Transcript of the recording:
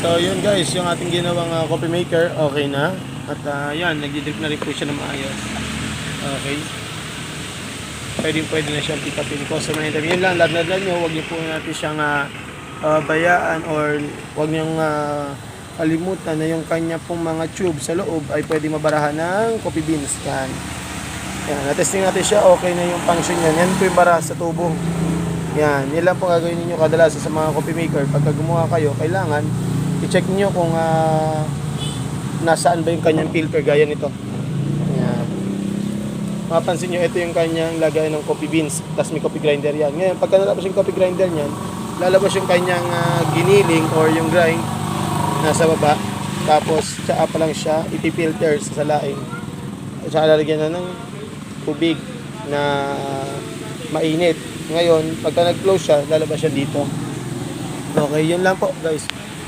So yun guys, yung ating ginawang coffee maker, okay na. At yan, nagdi-drip na rin po siya ng maayos. Okay. Pwede na siyang pick upin ko. So yun lang, ladladan nyo, huwag niyo po natin siyang bayaan or huwag niyong kalimutan na yung kanya pong mga tube sa loob ay pwede mabarahan ng coffee beans. Yan. Yan, na-testing natin siya, okay na yung function yan. Yan po yung bara sa tubo. Yan, yan lang po gagawin niyo kadalasan sa mga coffee maker. Pagka gumawa kayo, kailangan i-check niyo kung nasaan ba yung kanyang filter gaya nito. Yan. Mapapansin niyo, ito yung kanyang lagay ng coffee beans, tapos may coffee grinder yan. Ngayon, pagka nalabas yung coffee grinder niyan, lalabas yung kanyang giniling or yung grind nasa baba. Tapos, tsaka pa lang siya ipipilter sa salain. At saka lalagyan na ng tubig na mainit. Ngayon, pagka nag-close siya, lalabas siya dito. Okay, yun lang po guys.